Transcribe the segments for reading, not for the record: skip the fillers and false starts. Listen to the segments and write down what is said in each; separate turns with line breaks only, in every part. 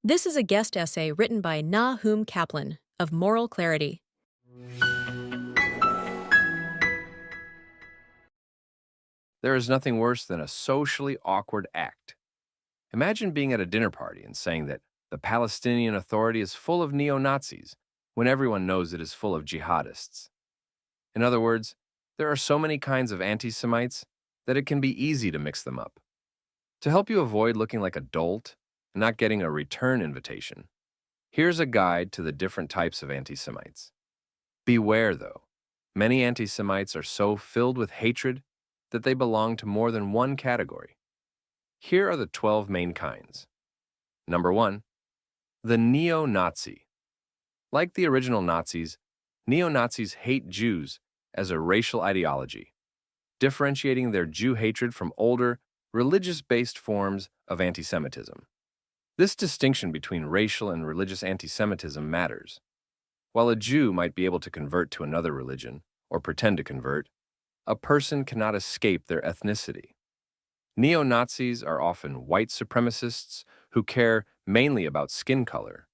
This is a guest essay written by Nahum Kaplan of Moral Clarity.
There is nothing worse than a socially awkward act. Imagine being at a dinner party and saying that the Palestinian Authority is full of neo-Nazis when everyone knows it is full of jihadists. In other words, there are so many kinds of anti-Semites that it can be easy to mix them up. To help you avoid looking like a dolt and not getting a return invitation, here's a guide to the different types of anti-Semites. Beware, though. Many anti-Semites are so filled with hatred that they belong to more than one category. Here are the 12 main kinds. Number 1, the neo-Nazi. Like the original Nazis, neo-Nazis hate Jews as a racial ideology, differentiating their Jew hatred from older, religious-based forms of anti-Semitism. This distinction between racial and religious anti-Semitism matters. While a Jew might be able to convert to another religion, or pretend to convert, a person cannot escape their ethnicity. Neo-Nazis are often white supremacists who care mainly about skin color,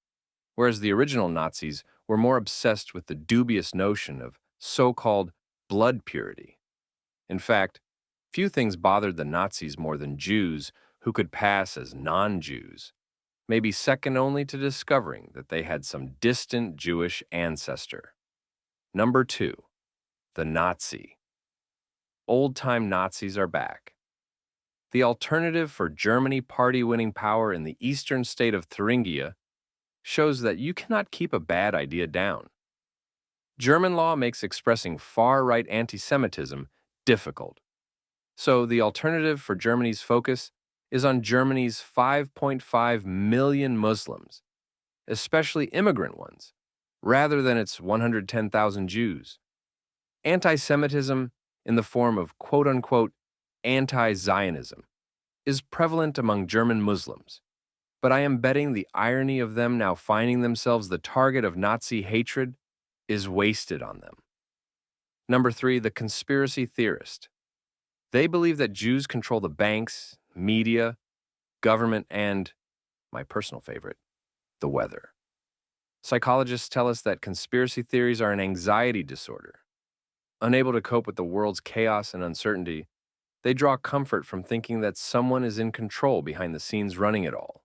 whereas the original Nazis were more obsessed with the dubious notion of so-called blood purity. In fact, few things bothered the Nazis more than Jews who could pass as non-Jews, maybe second only to discovering that they had some distant Jewish ancestor. Number 2, the Nazi. Old-time Nazis are back. The alternative for Germany party-winning power in the eastern state of Thuringia shows that you cannot keep a bad idea down. German law makes expressing far-right anti-Semitism difficult. So the alternative for Germany's focus is on Germany's 5.5 million Muslims, especially immigrant ones, rather than its 110,000 Jews. Anti-Semitism, in the form of quote-unquote anti-Zionism, is prevalent among German Muslims, but I am betting the irony of them now finding themselves the target of Nazi hatred is wasted on them. Number 3, the conspiracy theorist. They believe that Jews control the banks, media, government, and, my personal favorite, the weather. Psychologists tell us that conspiracy theories are an anxiety disorder. Unable to cope with the world's chaos and uncertainty, they draw comfort from thinking that someone is in control behind the scenes running it all.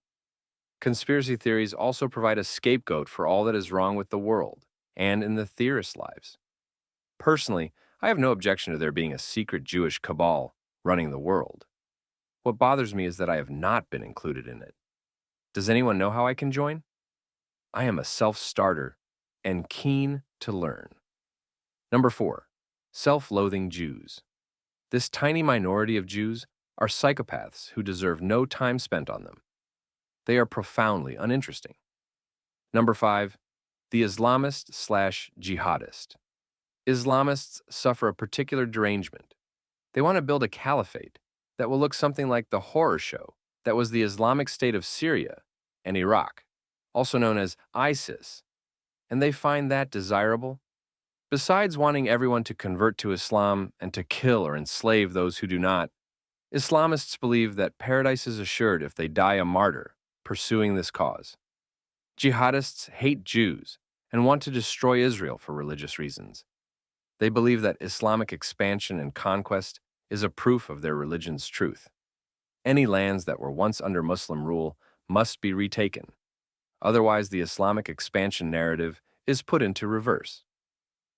Conspiracy theories also provide a scapegoat for all that is wrong with the world and in the theorists' lives. Personally, I have no objection to there being a secret Jewish cabal running the world. What bothers me is that I have not been included in it. Does anyone know how I can join? I am a self-starter and keen to learn. Number 4, self-loathing Jews. This tiny minority of Jews are psychopaths who deserve no time spent on them. They are profoundly uninteresting. Number 5, the Islamist/jihadist. Islamists suffer a particular derangement. They want to build a caliphate that will look something like the horror show that was the Islamic State of Syria and Iraq, also known as ISIS, and they find that desirable. Besides wanting everyone to convert to Islam and to kill or enslave those who do not, Islamists believe that paradise is assured if they die a martyr pursuing this cause. Jihadists hate Jews and want to destroy Israel for religious reasons. They believe that Islamic expansion and conquest is a proof of their religion's truth. Any lands that were once under Muslim rule must be retaken. Otherwise, the Islamic expansion narrative is put into reverse.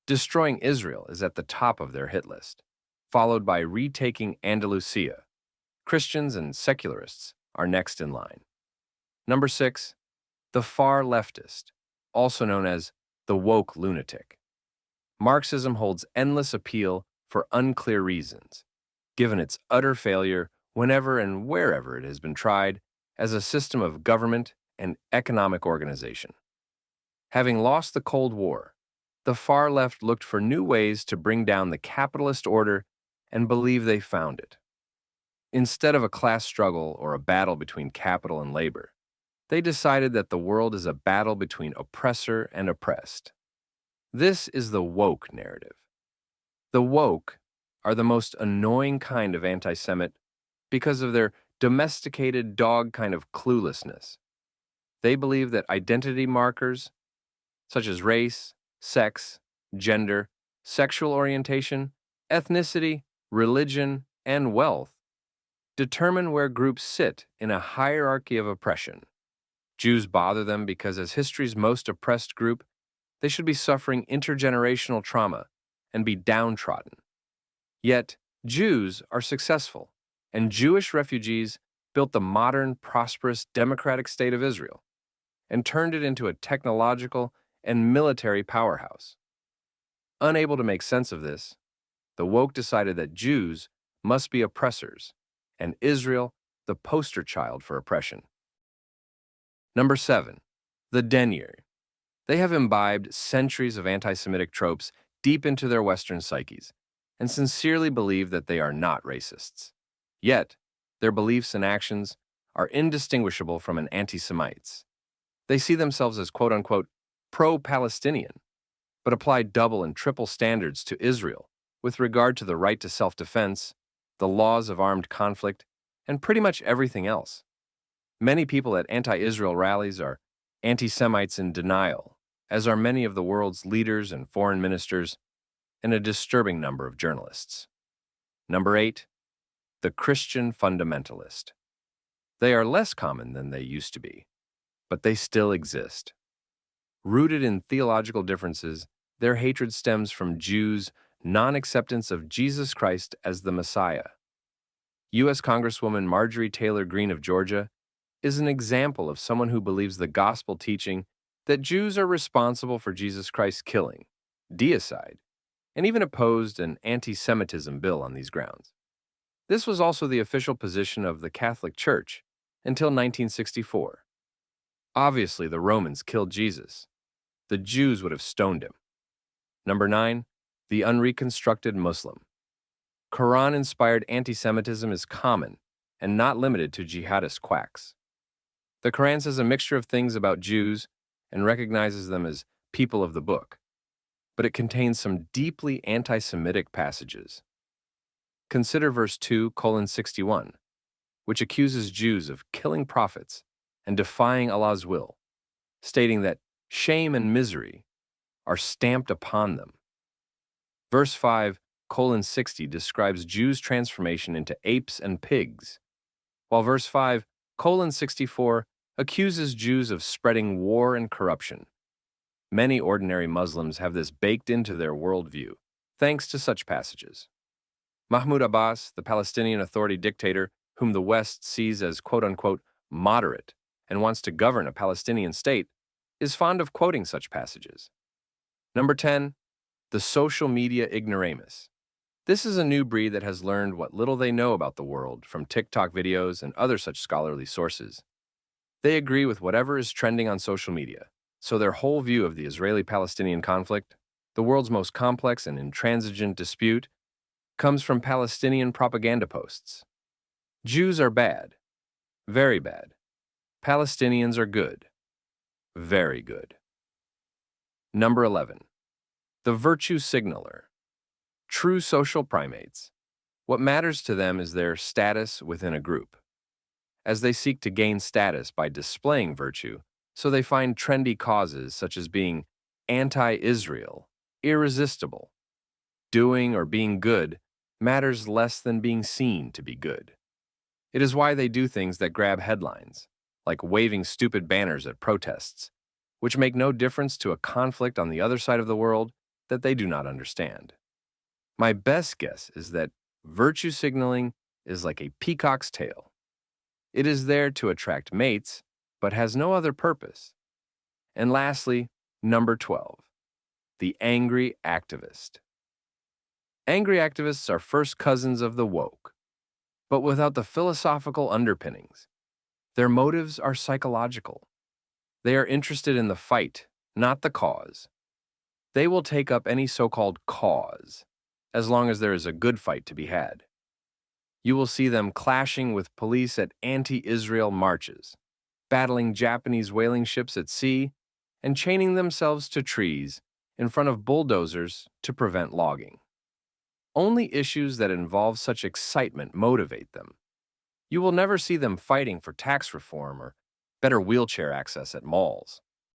Destroying Israel is at the top of their hit list, followed by retaking Andalusia. Christians and secularists are next in line. Number 6, the far leftist, also known as the woke lunatic. Marxism holds endless appeal for unclear reasons, given its utter failure whenever and wherever it has been tried as a system of government and economic organization. Having lost the Cold War, the far left looked for new ways to bring down the capitalist order and believe they found it. Instead of a class struggle or a battle between capital and labor, they decided that the world is a battle between oppressor and oppressed. This is the woke narrative. The woke are the most annoying kind of anti-Semite because of their domesticated dog kind of cluelessness. They believe that identity markers, such as race, sex, gender, sexual orientation, ethnicity, religion, and wealth, determine where groups sit in a hierarchy of oppression. Jews bother them because, as history's most oppressed group, they should be suffering intergenerational trauma and be downtrodden. Yet, Jews are successful, and Jewish refugees built the modern, prosperous, democratic state of Israel and turned it into a technological and military powerhouse. Unable to make sense of this, the woke decided that Jews must be oppressors, and Israel the poster child for oppression. Number 7. The denier. They have imbibed centuries of anti-Semitic tropes deep into their Western psyches and sincerely believe that they are not racists. Yet, their beliefs and actions are indistinguishable from an anti-Semite's. They see themselves as quote-unquote pro-Palestinian, but apply double and triple standards to Israel with regard to the right to self-defense, the laws of armed conflict, and pretty much everything else. Many people at anti-Israel rallies are anti-Semites in denial, as are many of the world's leaders and foreign ministers, and a disturbing number of journalists. Number 8. The Christian fundamentalist. They are less common than they used to be, but they still exist. Rooted in theological differences, their hatred stems from Jews' non-acceptance of Jesus Christ as the Messiah. U.S. Congresswoman Marjorie Taylor Greene of Georgia is an example of someone who believes the gospel teaching that Jews are responsible for Jesus Christ's killing, deicide, and even opposed an anti-Semitism bill on these grounds. This was also the official position of the Catholic Church until 1964. Obviously, the Romans killed Jesus. The Jews would have stoned him. Number 9. The unreconstructed Muslim. Quran-inspired anti-Semitism is common and not limited to jihadist quacks. The Quran says a mixture of things about Jews and recognizes them as people of the book, but it contains some deeply anti-Semitic passages. Consider verse 2:61, which accuses Jews of killing prophets and defying Allah's will, stating that shame and misery are stamped upon them. Verse 5:60 describes Jews' transformation into apes and pigs, while verse 5:64 accuses Jews of spreading war and corruption. Many ordinary Muslims have this baked into their worldview, thanks to such passages. Mahmoud Abbas, the Palestinian Authority dictator, whom the West sees as quote-unquote moderate and wants to govern a Palestinian state, is fond of quoting such passages. Number 10. The social media ignoramus. This is a new breed that has learned what little they know about the world from TikTok videos and other such scholarly sources. They agree with whatever is trending on social media, so their whole view of the Israeli-Palestinian conflict, the world's most complex and intransigent dispute, comes from Palestinian propaganda posts. Jews are bad. Very bad. Palestinians are good. Very good. Number 11. The virtue signaler. True social primates. What matters to them is their status within a group. As they seek to gain status by displaying virtue, so they find trendy causes such as being anti-Israel, irresistible. Doing or being good matters less than being seen to be good. It is why they do things that grab headlines, like waving stupid banners at protests, which make no difference to a conflict on the other side of the world that they do not understand. My best guess is that virtue signaling is like a peacock's tail. It is there to attract mates, but has no other purpose. And lastly, number 12, the angry activist. Angry activists are first cousins of the woke, but without the philosophical underpinnings. Their motives are psychological. They are interested in the fight, not the cause. They will take up any so-called cause, as long as there is a good fight to be had. You will see them clashing with police at anti-Israel marches, battling Japanese whaling ships at sea, and chaining themselves to trees in front of bulldozers to prevent logging. Only issues that involve such excitement motivate them. You will never see them fighting for tax reform or better wheelchair access at malls,